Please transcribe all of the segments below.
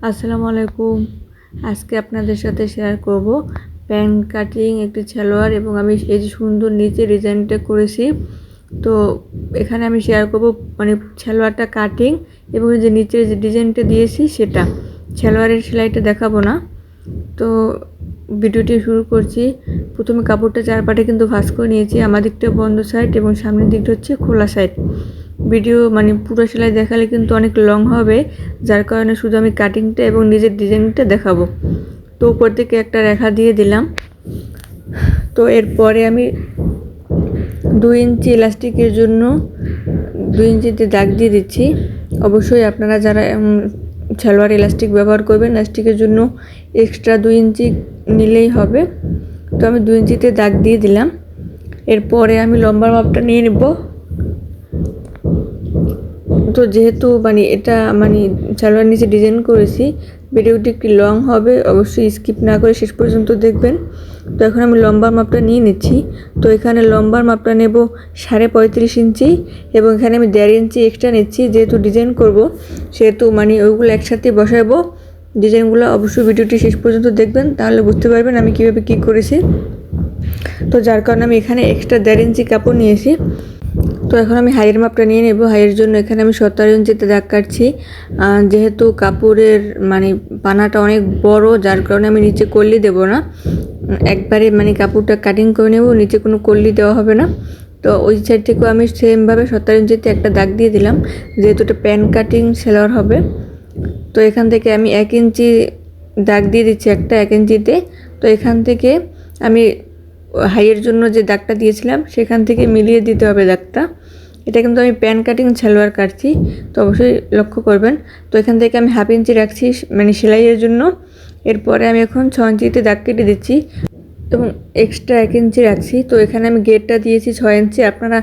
আসসালামু আলাইকুম। আজকে আপনাদের সাথে শেয়ার করব প্যান্ট কাটিং একটি সালোয়ার এবং আমি এই যে সুন্দর নিচে ডিজাইনটা করেছি। তো এখানে আমি শেয়ার করব মানে সালোয়ারটা কাটিং এবং যে নিচে যে ডিজাইনটা দিয়েছি সেটা। সালোয়ারের সেলাইটা দেখাবো না। তো ভিডিওটি শুরু করছি। প্রথমে কাপড়টা চারপাটে কিন্তু ভাঁজ করে নিয়েছি। আমার দিকটা বন্ধ সাইড এবং সামনের দিকটা হচ্ছে খোলা সাইড। ভিডিও মানে পুরো সেলাই দেখালে কিন্তু অনেক লং হবে, যার কারণে শুধু আমি কাটিংটা এবং নিজের ডিজাইনটা দেখাবো। তো উপর থেকে একটা রেখা দিয়ে দিলাম। তো এরপরে আমি 2 ইঞ্চি ইলাস্টিকের জন্য 2 ইঞ্চিতে দাগ দিয়ে দিচ্ছি। অবশ্যই আপনারা যারা সালোয়ার ইলাস্টিক ব্যবহার করবেন, ইলাস্টিকের জন্য এক্সট্রা 2 ইঞ্চি নিলেই হবে। তো আমি 2 ইঞ্চিতে দাগ দিয়ে দিলাম। এরপরে আমি লম্বার মাপটা নিয়ে নেব। তো যেহেতু এটা সালোয়ার নিচে ডিজাইন করেছি, ভিডিওটি একটু লং হবে, অবশ্যই স্কিপ না করে শেষ পর্যন্ত দেখবেন। তো এখন আমি লম্বার মাপটা নিয়ে নিচ্ছি। তো এখানে লম্বার মাপটা নেব 35.5 ইঞ্চি এবং এখানে আমি 1.5 ইঞ্চি এক্সট্রা নিচ্ছি, যেহেতু ডিজাইন করব সেহেতু ওইগুলো একসাথে বসাবো। ডিজাইনগুলো অবশ্যই ভিডিওটি শেষ পর্যন্ত দেখবেন, তাহলে বুঝতে পারবেন আমি কীভাবে কী করেছি। তো যার কারণে আমি এখানে এক্সট্রা 1.5 ইঞ্চি কাপড় নিয়েছি। তো এখন আমি হাইয়ের মাপটা নিয়ে নেব। হাইয়ের জন্য এখানে আমি 17 ইঞ্চিতে দাগ কাটছি। যেহেতু কাপড়ের পানাটা অনেক বড়, যার কারণে আমি নিচে কল্লি দেব না, একবারে কাপড়টা কাটিং করে নেব, নিচে কোনো কল্লি দেওয়া হবে না। তো ওই সাইড থেকেও আমি সেমভাবে 17 ইঞ্চিতে একটা দাগ দিয়ে দিলাম, যেহেতু এটা প্যান্ট কাটিং সেলার হবে। তো এখান থেকে আমি 1 ইঞ্চি দাগ দিয়ে দিচ্ছি, একটা 1 ইঞ্চিতে। তো এখান থেকে আমি হাইয়ের জন্য যে দাগটা দিয়েছিলাম সেখান থেকে মিলিয়ে দিতে হবে দাগটা। এটা কিন্তু আমি প্যান্ট কাটিং সালোয়ার কাটছি, তো অবশ্যই লক্ষ্য করবেন। তো এখান থেকে আমি 1/2 ইঞ্চি রাখছি সেলাইয়ের জন্য। এরপরে আমি এখন 6 ইঞ্চিতে দাগ কেটে দিচ্ছি এবং এক্সট্রা 1 ইঞ্চি রাখছি। তো এখানে আমি গেটটা দিয়েছি 6 ইঞ্চি, আপনারা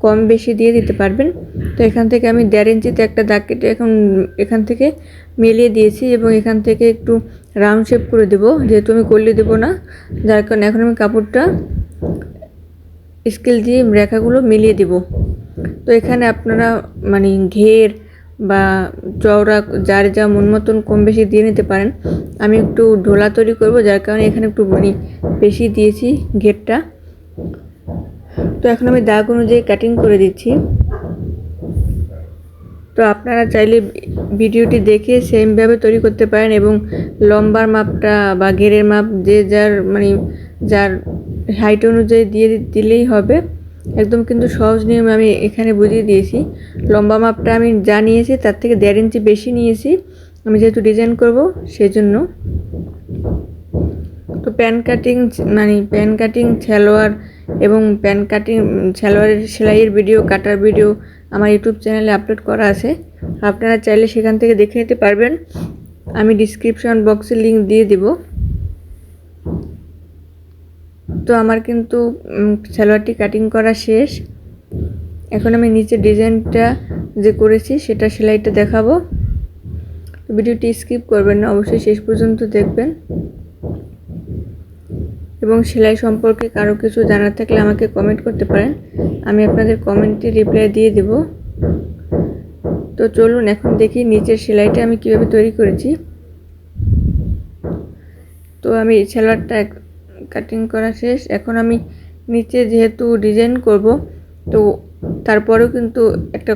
কম বেশি দিয়ে দিতে পারবেন। তো এখান থেকে আমি 1.5 ইঞ্চিতে একটা দাগ কেটে এখন এখান থেকে মিলিয়ে দিয়েছি এবং এখান থেকে একটু রাউন্ড শেপ করে দেব, যেহেতু আমি কল্লি দেবো না, যার কারণে এখন আমি কাপড়টা স্কেল দিয়ে রেখাগুলো মিলিয়ে দেব। তো এখানে আপনারা ঘের বা চওড়া যার যা মন মতন কম বেশি দিয়ে নিতে পারেন। আমি একটু ঢোলা তৈরি করব, যার কারণে এখানে একটু বেশি দিয়েছি ঘেরটা। তো এখন আমি দাগ অনুযায়ী কাটিং করে দিচ্ছি। তো আপনারা চাইলে ভিডিওটি দেখে সেমভাবে তৈরি করতে পারেন এবং লম্বার মাপটা বা ঘেরের মাপ যে যার যার হাইট অনুযায়ী দিয়ে দিলেই হবে। একদম কিন্তু সহজ নিয়ম আমি এখানে বুঝিয়ে দিয়েছি। লম্বা মাপটা আমি যা নিয়েছি তার থেকে 1.5 ইঞ্চি বেশি নিয়েছি, আমি যেহেতু ডিজাইন করব সেজন্য। তো প্যান্ট কাটিং সালোয়ার এবং প্যান্ট কাটিং সালোয়ারের সেলাইয়ের ভিডিও, কাটার ভিডিও আমার ইউটিউব চ্যানেলে আপলোড করা আছে, আপনারা চাইলে সেখান থেকে দেখে নিতে পারবেন। আমি ডিসক্রিপশন বক্সে লিংক দিয়ে দিব। তো আমার কিন্তু সালোয়ারটি কাটিং করা শেষ। এখন আমি নিচে ডিজাইনটা যে করেছি সেটা সেলাইটা দেখাবো। তো ভিডিওটি স্কিপ করবেন না, অবশ্যই শেষ পর্যন্ত দেখবেন। এবং সেলাই সম্পর্কে কারো কিছু জানার থাকলে আমাকে কমেন্ট করতে পারেন, আমি আপনাদের কমেন্টে রিপ্লাই দিয়ে দেব। তো চলুন এখন দেখি নিচের সেলাইটা আমি কিভাবে তৈরি করেছি। তো আমি সালোয়ারটা কাটিং করা শেষ। এখন আমি নিচে যেহেতু ডিজাইন করব, তো তারপরেও কিন্তু একটা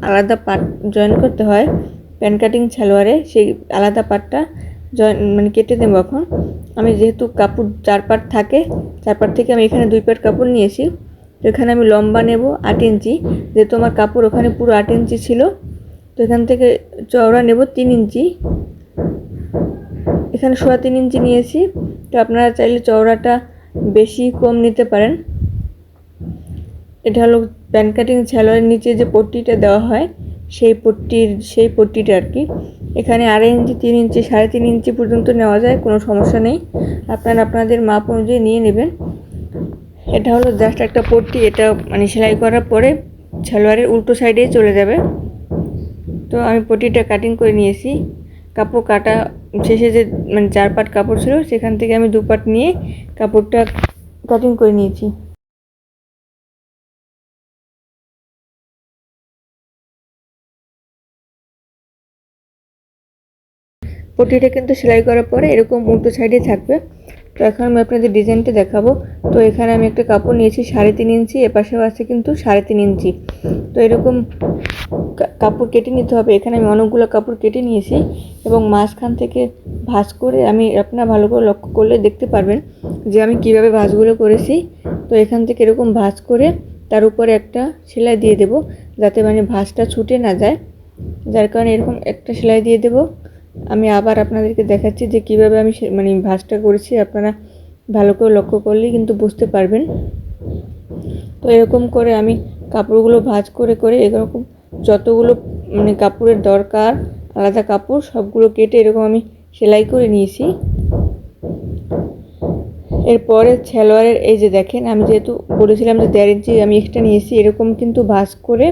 আলাদা পার্ট জয়েন করতে হয় প্যান্ট কাটিং সালোয়ারে, সেই আলাদা পার্টটা জয়েন কেটে দেবো। এখন আমি যেহেতু কাপড় 4 পার্ট থাকে, 4 পার্ট থেকে আমি এখানে 2 পার্ট কাপড় নিয়েছি। তো এখানে আমি লম্বা নেব 8 ইঞ্চি, যেহেতু আমার কাপড় ওখানে পুরো 8 ইঞ্চি ছিল। তো এখান থেকে চওড়া নেব 3 ইঞ্চি, এখানে 3.25 ইঞ্চি নিয়েছি। তো আপনারা চাইলে চওড়াটা বেশি কম নিতে পারেন। এটা হলো প্যান্ট কাটিং সালোয়ারের নিচে যে পট্টিটা দেওয়া হয় সেই পট্টিটা আর কি। এখানে 2.5 ইঞ্চি, 3 ইঞ্চি, 3.5 ইঞ্চি পর্যন্ত নেওয়া যায়, কোনো সমস্যা নেই, আপনারা আপনাদের মাপ অনুযায়ী নিয়ে নেবেন। এটা হলো জাস্ট একটা পট্টি, এটা সেলাই করার পরে সালোয়ারের উল্টো সাইডে চলে যাবে। তো আমি পট্টিটা কাটিং করে নিয়েছি। কাপড় কাটা শেষে যে 4 পার্ট কাপড় ছিল সেখান থেকে আমি 2 পার্ট নিয়ে কাপড়টা কাটিং করে নিয়েছি। পট্টিটা কিন্তু সেলাই করার পরে এরকম উল্টো সাইডে থাকবে। তো এখন আমি আপনাদের ডিজাইনটা দেখাবো। তো এখানে আমি একটা কাপড় নিয়েছি 3.5 ইঞ্চি, এপাশেও আছে কিন্তু 3.5 ইঞ্চি। তো এরকম কাপড় কেটে নিতে হবে। এখানে আমি অনেকগুলো কাপড় কেটে নিয়েছি এবং মাঝখান থেকে ভাঁজ করে আমি, আপনারা ভালো করে লক্ষ্য করলে দেখতে পারবেন যে আমি কিভাবে ভাঁজগুলো করেছি। তো এখান থেকে এরকম ভাঁজ করে তার উপরে একটা সেলাই দিয়ে দেব, যাতে মানে ভাঁজটা ছুটে না যায়, যার কারণে এরকম একটা সেলাই দিয়ে দেব। আমি আবার আপনাদেরকে দেখাচ্ছি যে কিভাবে আমি মানে ভাঁজটা করেছি, আপনারা ভালো করে লক্ষ্য করলেই কিন্তু বুঝতে পারবেন। তো এরকম করে আমি কাপড়গুলো ভাঁজ করে করে এরকম যতগুলো মানে কাপড়ের দরকার আলাদা কাপড় সবগুলো কেটে এরকম আমি সেলাই করে নিয়েছি। এরপরে সালোয়ারের এই যে দেখেন, আমি যেহেতু বলেছিলাম যে 1.5 ইঞ্চি আমি এক্সট্রা নিয়েছি, এরকম কিন্তু ভাঁজ করে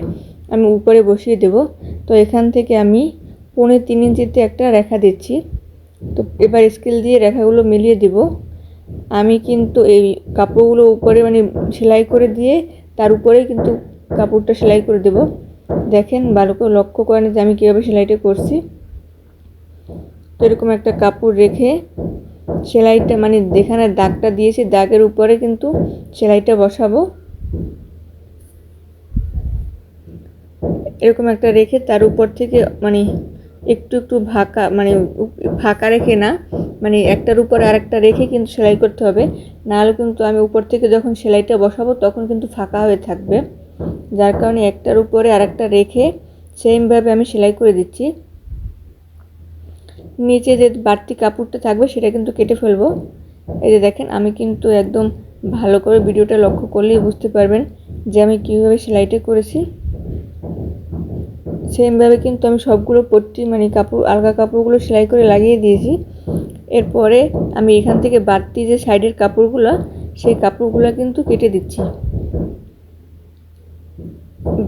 আমি উপরে বসিয়ে দেব। তো এখান থেকে আমি 3.25 ইঞ্চিতে একটা রেখা দিচ্ছি। তো এবার স্কেল দিয়ে রেখাগুলো মিলিয়ে দেব। আমি কিন্তু এই কাপড়গুলো উপরে মানে সেলাই করে দিয়ে তার উপরেই কিন্তু কাপড়টা সেলাই করে দেব। দেখেন ভালো করে লক্ষ্য করেন যে আমি কীভাবে সেলাইটা করছি। তো এরকম একটা কাপড় রেখে সেলাইটা মানে যেখানে দাগটা দিয়েছি দাগের উপরে কিন্তু সেলাইটা বসাবো। এরকম একটা রেখে তার উপর থেকে মানে একটু একটু ফাঁকা রেখে না, মানে একটার উপর আরেকটা রেখে কিন্তু সেলাই করতে হবে, নাহলে কিন্তু আমি উপর থেকে যখন সেলাইটা বসাবো তখন কিন্তু ফাঁকা হয়ে থাকবে। যার কারণে একটার উপরে আরেকটা রেখে সেমভাবে আমি সেলাই করে দিচ্ছি। নিচে যে বাড়তি কাপড়টা থাকবে সেটা কিন্তু কেটে ফেলবো। এই যে দেখেন, আমি কিন্তু একদম ভালো করে ভিডিওটা লক্ষ্য করলেই বুঝতে পারবেন যে আমি কীভাবে সেলাইটা করেছি। সেমভাবে কিন্তু আমি সবগুলো পট্টি মানে কাপড় আলগা কাপড়গুলো সেলাই করে লাগিয়ে দিয়েছি। এরপরে আমি এখান থেকে বাড়তি যে সাইডের কাপড়গুলো সেই কাপড়গুলো কিন্তু কেটে দিচ্ছি।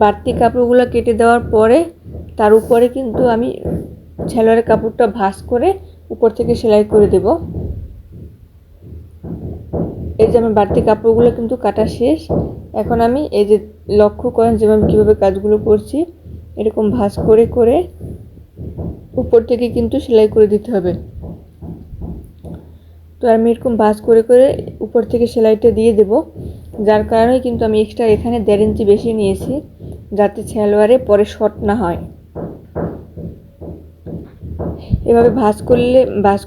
বাড়তি কাপড়গুলো কেটে দেওয়ার পরে তার উপরে কিন্তু আমি সালোয়ারের কাপড়টা ভাঁজ করে উপর থেকে সেলাই করে দেব। এই যে আমার বাড়তি কাপড়গুলো কিন্তু কাটা শেষ। এখন আমি এই যে লক্ষ্য করেন যে আমি কীভাবে কাজগুলো করছি, এরকম ভাঁজ করে করে উপর থেকে কিন্তু সেলাই করে দিতে হবে। তো আমি এরকম ভাঁজ করে করে উপর থেকে সেলাইটা দিয়ে দেব, যার কারণে কিন্তু আমি এক্সট্রা এখানে 1.5 ইঞ্চি বেশি নিয়েছি, যাতে সালোয়ারে পরে শর্ট না হয়। এভাবে ভাঁজ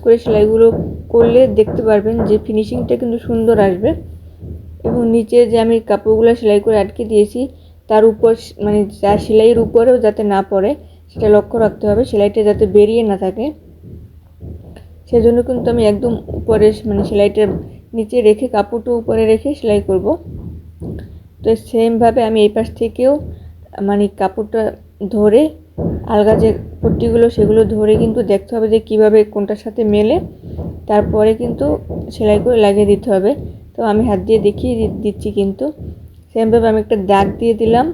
করে সেলাইগুলো করলে দেখতে পারবেন যে ফিনিশিংটা কিন্তু সুন্দর আসবে। এবং নিচে যে আমি কাপড়গুলো সেলাই করে আটকে দিয়েছি তার উপর মানে যার সেলাইয়ের উপরেও যাতে না পড়ে সেটা লক্ষ্য রাখতে হবে, সেলাইটা যাতে বেরিয়ে না থাকে। সেজন্য কিন্তু আমি একদম উপরে মানে সেলাইটা নিচে রেখে কাপড়টা উপরে রেখে সেলাই করব। তো সেমভাবে আমি এই পাশ থেকেও মানে কাপড়টা ধরে আলগা যে পট্টিগুলো সেগুলো ধরে কিন্তু দেখতে হবে যে কিভাবে কোনটার সাথে মেলে, তারপরে কিন্তু সেলাই করে লাগিয়ে দিতে হবে। তো আমি হাত দিয়ে দেখিয়ে দিচ্ছি, কিন্তু সেমভাবে আমি একটা দাগ দিয়ে দিলাম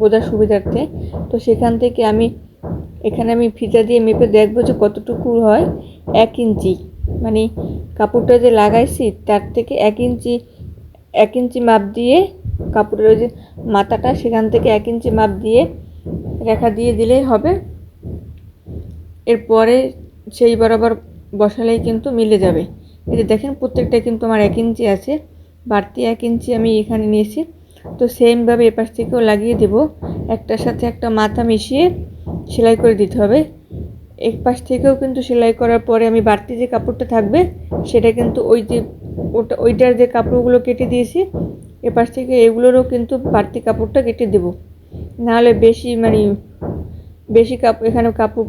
বোঝার সুবিধার্থে। তো সেখান থেকে এখানে আমি ফিতা দিয়ে মেপে দেখবো যে কতটুকু হয়। 1 ইঞ্চি মানে কাপড়টা যে লাগাইছি তার থেকে 1 ইঞ্চি মাপ দিয়ে কাপড়ের ওই যে মাথাটা সেখান থেকে 1 ইঞ্চি মাপ দিয়ে রেখা দিয়ে দিলেই হবে। এরপরে সেই বরাবর বসালেই কিন্তু মিলে যাবে। এই যে দেখেন প্রত্যেকটা কিন্তু আমার 1 ইঞ্চি আছে, বাড়তি 1 ইঞ্চি আমি এখানে নিয়েছি। তো সেমভাবে এপাশ থেকেও লাগিয়ে দেব, একটার সাথে একটা মাথা মিশিয়ে সেলাই করে দিতে হবে। এক পাশ থেকেও কিন্তু সেলাই করার পরে আমি বাড়তি যে কাপড়টা থাকবে সেটা কিন্তু ওইটার যে কাপড়গুলো কেটে দিয়েছি এপাশ থেকে এগুলোরও কিন্তু বাড়তি কাপড়টা কেটে দেব, নাহলে বেশি কাপড় এখানে কাপড়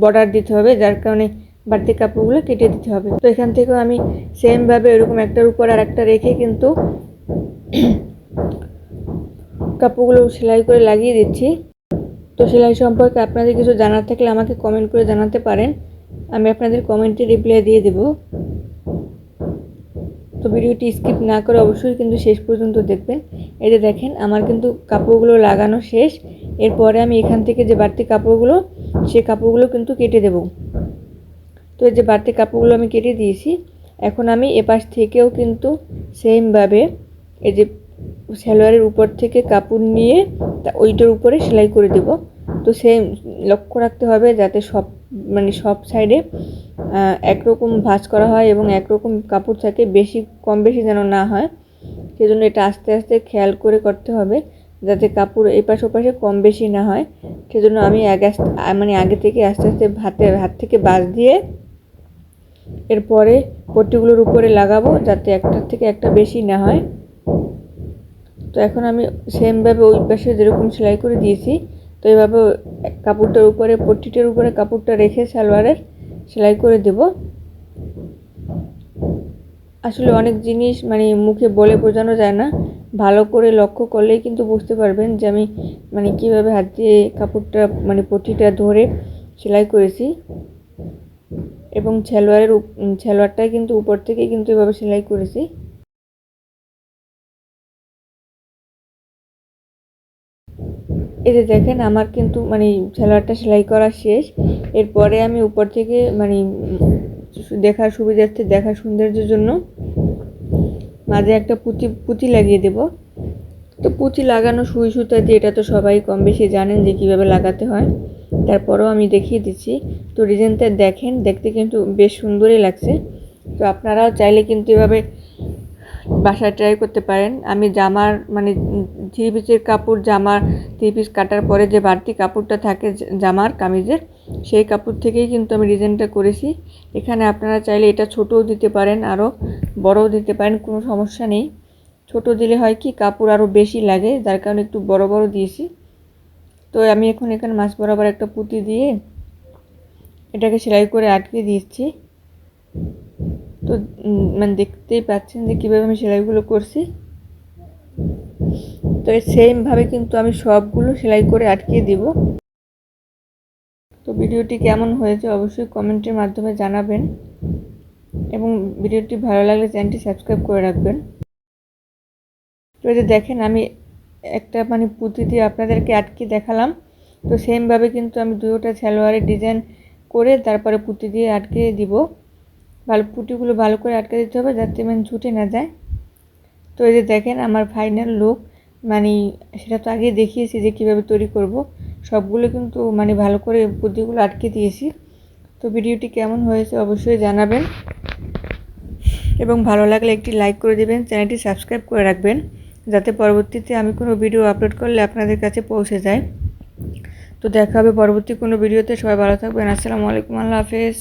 বর্ডার দিতে হবে, যার কারণে বাড়তি কাপড়গুলো কেটে দিতে হবে। তো এখান থেকেও আমি সেমভাবে এরকম একটার উপর আর একটা রেখে কিন্তু কাপড়গুলো সেলাই করে লাগিয়ে দিচ্ছি। তো সেলাই সম্পর্কে আপনাদের কিছু জানার থাকলে আমাকে কমেন্ট করে জানাতে পারেন, আমি আপনাদের কমেন্টে রিপ্লাই দিয়ে দেব। তো ভিডিওটি স্কিপ না করে অবশ্যই কিন্তু শেষ পর্যন্ত দেখবেন। এই যে দেখেন আমার কিন্তু কাপড়গুলো লাগানো শেষ। এরপরে আমি এখান থেকে যে বাড়তি কাপড়গুলো সেই কাপড়গুলো কিন্তু কেটে দেব। তো এই যে বাড়তি কাপড়গুলো আমি কেটে দিয়েছি। এখন আমি এপাশ থেকেও কিন্তু সেমভাবে এই যে সালোয়ারের উপর থেকে কাপড় নিয়ে ওইটার উপরে সেলাই করে দেব। তো সেম লক্ষ্য রাখতে হবে যাতে সব মানে সব সাইডে একরকম ভাঁজ করা হয় এবং একরকম কাপড় থাকে, বেশি কম বেশি যেন না হয়। সেজন্য এটা আস্তে আস্তে খেয়াল করে করতে হবে যাতে কাপড় এপাশ ওপাশে কম বেশি না হয়। সেজন্য আমি আগে থেকে আস্তে আস্তে হাত থেকে বাঁশ দিয়ে এরপরে পট্টিগুলোর উপরে লাগাবো যাতে একটার থেকে একটা বেশি না হয়। তো এখন আমি সেমভাবে ওই পাশে যেরকম সেলাই করে দিয়েছি, তো এইভাবে কাপড়টার উপরে পট্টিটার উপরে কাপড়টা রেখে সালোয়ারের সেলাই করে দেব। আসলে অনেক জিনিস মানে মুখে বলে বোঝানো যায় না, ভালো করে লক্ষ্য করলেই কিন্তু বুঝতে পারবেন যে আমি কীভাবে হাত দিয়ে কাপড়টা পট্টিটা ধরে সেলাই করেছি। এবং সালোয়ারটাই কিন্তু উপর থেকে কিন্তু এভাবে সেলাই করেছি। এই যে দেখেন আমার কিন্তু সালোয়ারটা সেলাই করা শেষ। এরপরে আমি উপর থেকে দেখার সুবিধার্থে দেখার সৌন্দর্যের জন্য মাঝে একটা পুঁতি লাগিয়ে দেব। তো পুঁতি লাগানো সুই সুতা দিয়ে এটা তো সবাই কম বেশি জানেন যে কীভাবে লাগাতে হয়, তারপরেও আমি দেখিয়ে দিচ্ছি। তো ডিজাইনটা দেখেন, দেখতে কিন্তু বেশ সুন্দরই লাগছে। তো আপনারাও চাইলে কিন্তু এভাবে বাসায় ট্রাই করতে পারেন। আমি জামার থ্রি পিসের কাপড়, জামার থ্রি পিস কাটার পরে যে বাড়তি কাপড়টা থাকে জামার কামিজের, সেই কাপড় থেকেই কিন্তু আমি ডিজাইনটা করেছি। এখানে আপনারা চাইলে এটা ছোটও দিতে পারেন, আরও বড়ও দিতে পারেন, কোনো সমস্যা নেই। ছোট দিলে হয় কি কাপড় আরও বেশি লাগে, যার কারণে একটু বড় বড় দিয়েছি। তো আমি এখন এখানে মাছ বরাবর একটা পুঁতি দিয়ে এটাকে সেলাই করে আটকে দিয়েছি। তো দেখতেই পাচ্ছেন যে কীভাবে আমি সেলাইগুলো করছি। তো সেমভাবে কিন্তু আমি সবগুলো সেলাই করে আটকে দিব। তো ভিডিওটি কেমন হয়েছে অবশ্যই কমেন্টের মাধ্যমে জানাবেন এবং ভিডিওটি ভালো লাগলে চ্যানেলটি সাবস্ক্রাইব করে রাখবেন। তো এই যে দেখেন আমি একটা পুঁতি দিয়ে আপনাদেরকে আটকে দেখালাম। তো সেমভাবে কিন্তু আমি দুটোটা সালোয়ারের ডিজাইন করে তারপরে পুঁতি দিয়ে আটকে দিব। পুঁতিগুলো ভালো করে আটকে দিতে হবে যাতে ছুটে না যায়। তো এই যে দেখেন আমার ফাইনাল লুক, সেটা তো আগে দেখিয়েছি যে কীভাবে তৈরি করব। সবগুলো কিন্তু ভালো করে পুঁতিগুলো আটকে দিয়েছি। তো ভিডিওটি কেমন হয়েছে অবশ্যই জানাবেন এবং ভালো লাগলে একটি লাইক করে দেবেন, চ্যানেলটি সাবস্ক্রাইব করে রাখবেন যাতে পরবর্তীতে আমি কোনো ভিডিও আপলোড করলে আপনাদের কাছে পৌঁছে যায়। তো দেখা হবে পরবর্তী কোনো ভিডিওতে। সবাই ভালো থাকবেন। আসসালামু আলাইকুম, আল্লাহ হাফেজ।